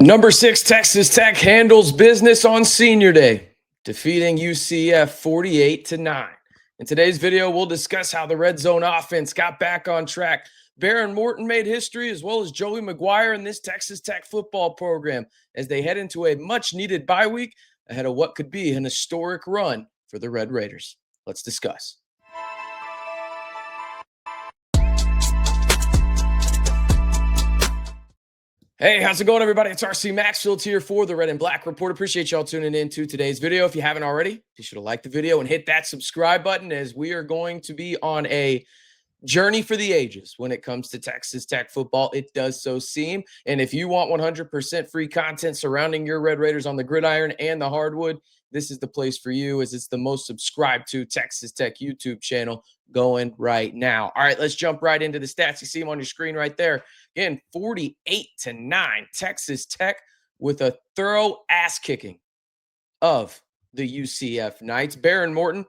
Number 6, Texas Tech handles business on senior day, defeating UCF 48-9. In today's video, we'll discuss how the red zone offense got back on track. Behren Morton made history, as well as Joey McGuire in this Texas Tech football program, as they head into a much-needed bye week ahead of what could be an historic run for the Red Raiders. Let's discuss. Hey, how's it going, everybody? It's RC Maxfield here for the Red and Black Report. Appreciate y'all tuning in to today's video. If you haven't already, be sure to like the video and hit that subscribe button, as we are going to be on a journey for the ages when it comes to Texas Tech football. It does so seem. And if you want 100% free content surrounding your Red Raiders on the gridiron and the hardwood, this is the place for you, as it's the most subscribed to Texas Tech YouTube channel going right now. All right, let's jump right into the stats. You see them on your screen right there. Again, 48-9, Texas Tech with a thorough ass kicking of the UCF Knights. Behren Morton,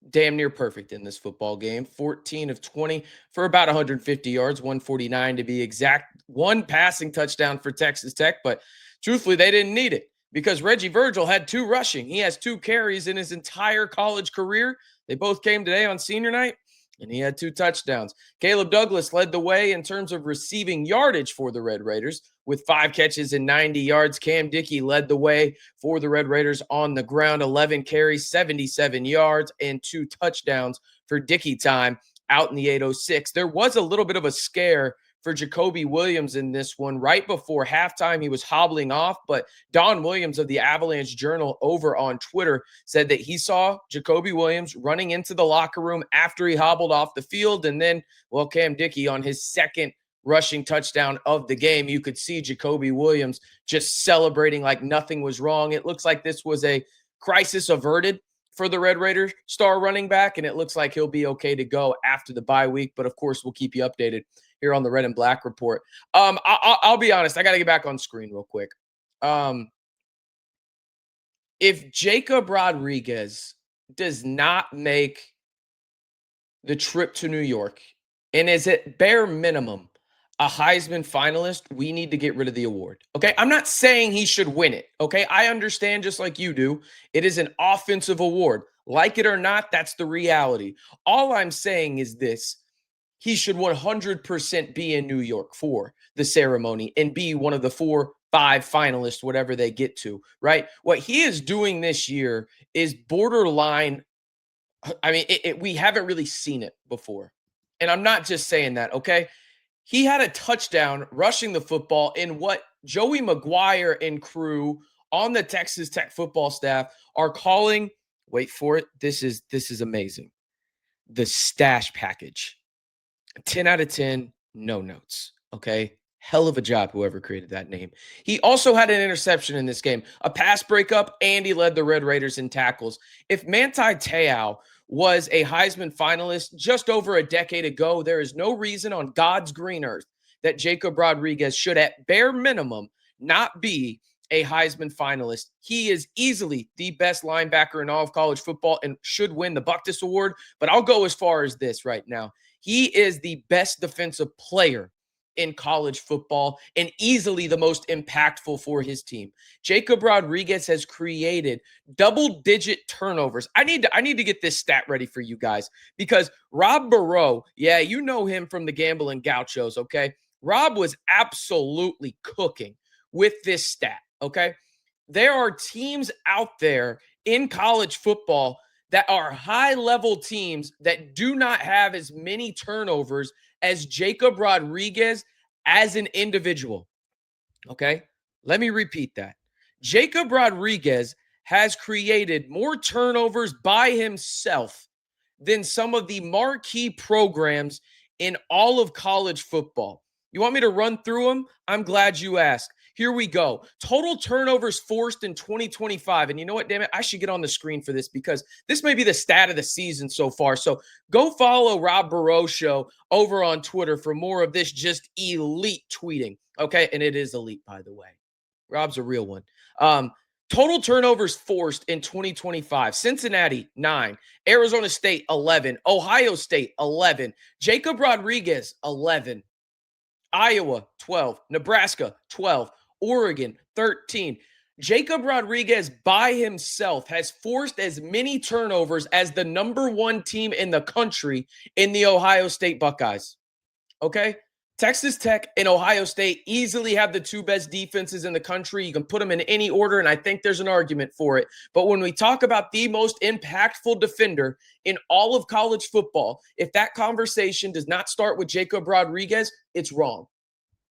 damn near perfect in this football game. 14 of 20 for about 150 yards, 149 to be exact. One passing touchdown for Texas Tech, but truthfully, they didn't need it because Reggie Virgil had 2 rushing. He has 2 carries in his entire college career. They both came today on senior night, and he had 2 touchdowns. Caleb Douglas led the way in terms of receiving yardage for the Red Raiders with 5 catches and 90 yards. Cam Dickey led the way for the Red Raiders on the ground, 11 carries, 77 yards, and 2 touchdowns for Dickey time out in the 806. There was a little bit of a scare for Jacoby Williams in this one. Right before halftime, he was hobbling off, but Don Williams of the Avalanche Journal over on Twitter said that he saw Jacoby Williams running into the locker room after he hobbled off the field. And then, well, Cam Dickey on his second rushing touchdown of the game, you could see Jacoby Williams just celebrating like nothing was wrong. It looks like this was a crisis averted for the Red Raiders star running back, and it looks like he'll be okay to go after the bye week. But of course, we'll keep you updated here on the Red and Black Report. I'll be honest. I got to get back on screen real quick. If Jacob Rodriguez does not make the trip to New York and is at bare minimum a Heisman finalist, we need to get rid of the award. Okay. I'm not saying he should win it. Okay. I understand, just like you do, it is an offensive award. Like it or not, that's the reality. All I'm saying is this: he should 100% be in New York for the ceremony and be one of the 4, 5 finalists, whatever they get to, right? What he is doing this year is borderline. I mean, we haven't really seen it before. And I'm not just saying that, okay? He had a touchdown rushing the football in what Joey McGuire and crew on the Texas Tech football staff are calling, wait for it, this is amazing, the stash package. 10 out of 10, no notes, okay? Hell of a job, whoever created that name. He also had an interception in this game, a pass breakup, and he led the Red Raiders in tackles. If Manti Te'o was a Heisman finalist just over a decade ago, there is no reason on God's green earth that Jacob Rodriguez should, at bare minimum, not be a Heisman finalist. He is easily the best linebacker in all of college football and should win the Buckus Award. But I'll go as far as this right now. He is the best defensive player in college football and easily the most impactful for his team. Jacob Rodriguez has created double-digit turnovers. I need to get this stat ready for you guys, because Rob Burrow, yeah, you know him from the Gambling Gauchos, okay? Rob was absolutely cooking with this stat, okay? There are teams out there in college football that are high-level teams that do not have as many turnovers as Jacob Rodriguez as an individual, okay? Let me repeat that. Jacob Rodriguez has created more turnovers by himself than some of the marquee programs in all of college football. You want me to run through them? I'm glad you asked. Here we go. Total turnovers forced in 2025. And you know what, damn it? I should get on the screen for this, because this may be the stat of the season so far. So go follow Rob Burrow Show over on Twitter for more of this just elite tweeting. Okay. And it is elite, by the way. Rob's a real one. Total turnovers forced in 2025. Cincinnati, 9. Arizona State, 11. Ohio State, 11. Jacob Rodriguez, 11. Iowa, 12. Nebraska, 12. Oregon, 13. Jacob Rodriguez by himself has forced as many turnovers as the number 1 team in the country in the Ohio State Buckeyes. Okay? Texas Tech and Ohio State easily have the 2 best defenses in the country. You can put them in any order, and I think there's an argument for it. But when we talk about the most impactful defender in all of college football, if that conversation does not start with Jacob Rodriguez, it's wrong.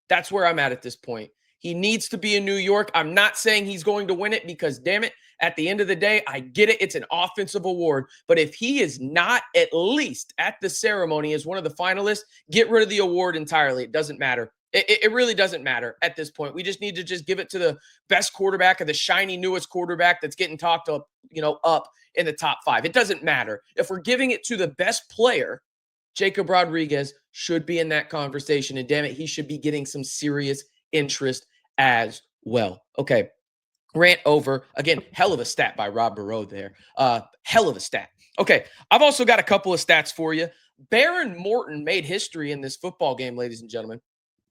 That's where I'm at this point. He needs to be in New York. I'm not saying he's going to win it because, damn it, at the end of the day, I get it. It's an offensive award. But if he is not at least at the ceremony as one of the finalists, get rid of the award entirely. It doesn't matter. It really doesn't matter at this point. We just need to just give it to the best quarterback or the shiny newest quarterback that's getting talked up, up in the top 5. It doesn't matter. If we're giving it to the best player, Jacob Rodriguez should be in that conversation. And damn it, he should be getting some serious interest as well. Okay. Rant over. Again, hell of a stat by Rob Barreau there. Hell of a stat. Okay. I've also got a couple of stats for you. Behren Morton made history in this football game, ladies and gentlemen.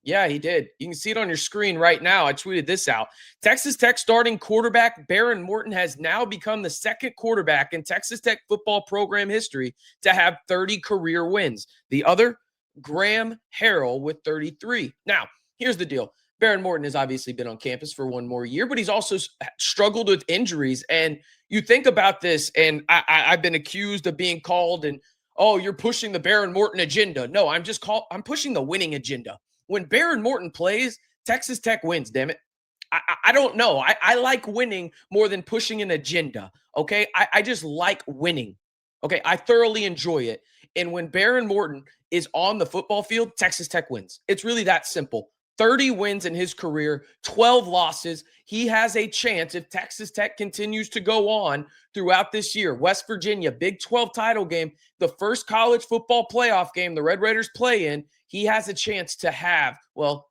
Yeah, he did. You can see it on your screen right now. I tweeted this out. Texas Tech starting quarterback Behren Morton has now become the second quarterback in Texas Tech football program history to have 30 career wins. The other, Graham Harrell with 33. Now, here's the deal. Behren Morton has obviously been on campus for one more year, but he's also struggled with injuries. And you think about this, and I've been accused of being called and, oh, you're pushing the Behren Morton agenda. No, I'm pushing the winning agenda. When Behren Morton plays, Texas Tech wins, damn it. I don't know. I like winning more than pushing an agenda, okay? I just like winning, okay? I thoroughly enjoy it. And when Behren Morton is on the football field, Texas Tech wins. It's really that simple. 30 wins in his career, 12 losses. He has a chance if Texas Tech continues to go on throughout this year. West Virginia, Big 12 title game, the first college football playoff game the Red Raiders play in. He has a chance to have,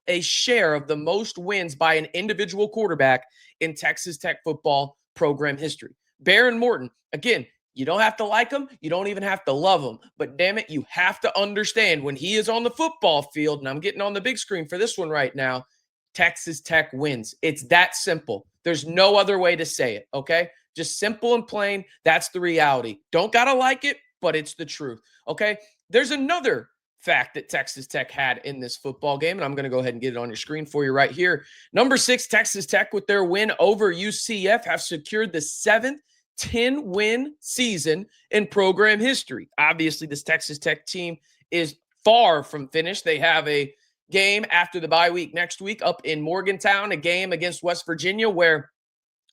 a share of the most wins by an individual quarterback in Texas Tech football program history. Behren Morton, again, you don't have to like him. You don't even have to love him. But damn it, you have to understand when he is on the football field, and I'm getting on the big screen for this one right now, Texas Tech wins. It's that simple. There's no other way to say it, okay? Just simple and plain. That's the reality. Don't got to like it, but it's the truth, okay? There's another fact that Texas Tech had in this football game, and I'm going to go ahead and get it on your screen for you right here. Number 6, Texas Tech, with their win over UCF, have secured the 7th 10-win season in program history. Obviously, this Texas Tech team is far from finished. They have a game after the bye week next week up in Morgantown, a game against West Virginia where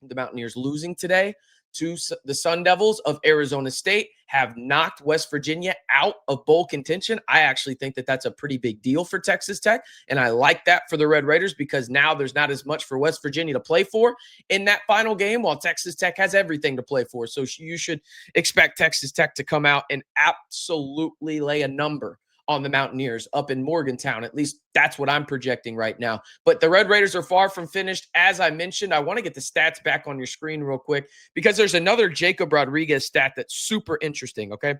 the Mountaineers losing today to the Sun Devils of Arizona State have knocked West Virginia out of bowl contention. I actually think that that's a pretty big deal for Texas Tech, and I like that for the Red Raiders because now there's not as much for West Virginia to play for in that final game, while Texas Tech has everything to play for. So you should expect Texas Tech to come out and absolutely lay a number on the Mountaineers up in Morgantown. At least that's what I'm projecting right now. But the Red Raiders are far from finished. As I mentioned, I want to get the stats back on your screen real quick because there's another Jacob Rodriguez stat that's super interesting, okay?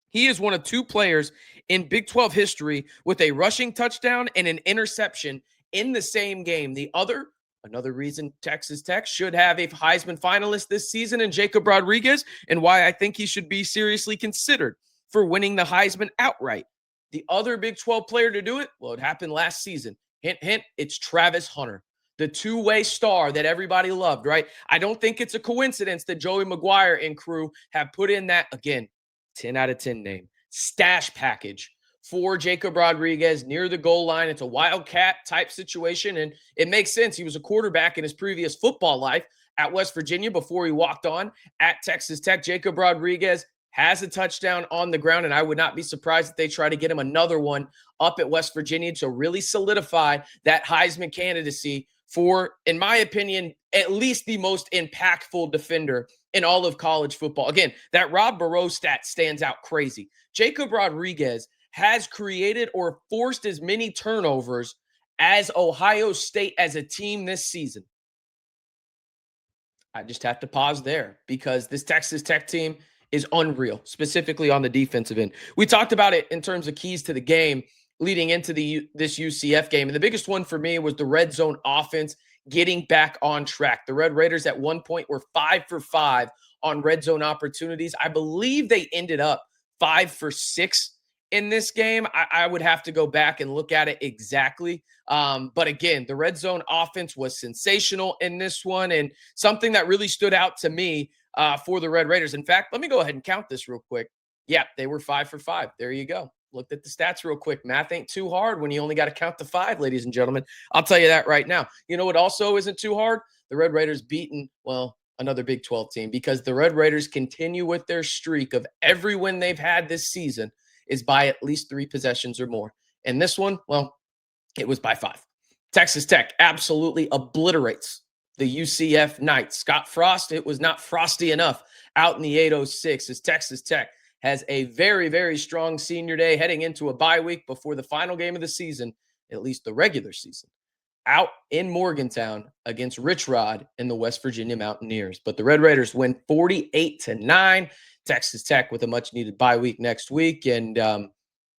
He is one of 2 players in Big 12 history with a rushing touchdown and an interception in the same game. Another reason Texas Tech should have a Heisman finalist this season in Jacob Rodriguez, and why I think he should be seriously considered for winning the Heisman outright. The other Big 12 player to do it, it happened last season. Hint, hint, it's Travis Hunter, the two-way star that everybody loved, right? I don't think it's a coincidence that Joey McGuire and crew have put in that, again, 10 out of 10 name, stash package for Jacob Rodriguez near the goal line. It's a Wildcat type situation, and it makes sense. He was a quarterback in his previous football life at West Virginia before he walked on at Texas Tech. Jacob Rodriguez has a touchdown on the ground, and I would not be surprised if they try to get him another one up at West Virginia to really solidify that Heisman candidacy for, in my opinion, at least the most impactful defender in all of college football. Again, that Rob Barreau stat stands out crazy. Jacob Rodriguez has created or forced as many turnovers as Ohio State as a team this season. I just have to pause there because this Texas Tech team is unreal, specifically on the defensive end. We talked about it in terms of keys to the game leading into this UCF game. And the biggest one for me was the red zone offense. getting back on track. The Red Raiders at one point were 5 for 5 on red zone opportunities. I believe they ended up 5 for 6 in this game. I would have to go back and look at it exactly. But again, the red zone offense was sensational in this one, and something that really stood out to me for the Red Raiders. In fact, let me go ahead and count this real quick. Yeah, they were 5 for 5. There you go. Looked at the stats real quick. Math ain't too hard when you only got to count to 5, ladies and gentlemen. I'll tell you that right now. You know what also isn't too hard? The Red Raiders beating, well, another Big 12 team, because the Red Raiders continue with their streak of every win they've had this season is by at least 3 possessions or more. And this one, well, it was by 5. Texas Tech absolutely obliterates the UCF Knights. Scott Frost, it was not frosty enough out in the 806 as Texas Tech has a very, very strong senior day heading into a bye week before the final game of the season, at least the regular season, out in Morgantown against Rich Rod and the West Virginia Mountaineers. But the Red Raiders win 48-9. Texas Tech with a much-needed bye week next week, and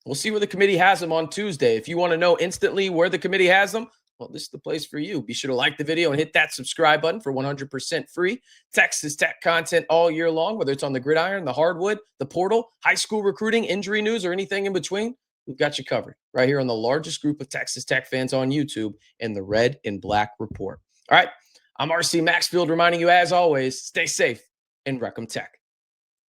we'll see where the committee has them on Tuesday. If you want to know instantly where the committee has them, well, this is the place for you. Be sure to like the video and hit that subscribe button for 100% free Texas Tech content all year long, whether it's on the gridiron, the hardwood, the portal, high school recruiting, injury news, or anything in between. We've got you covered right here on the largest group of Texas Tech fans on YouTube in the Red and Black Report. All right, I'm RC Maxfield reminding you, as always, stay safe and Wreck 'em Tech.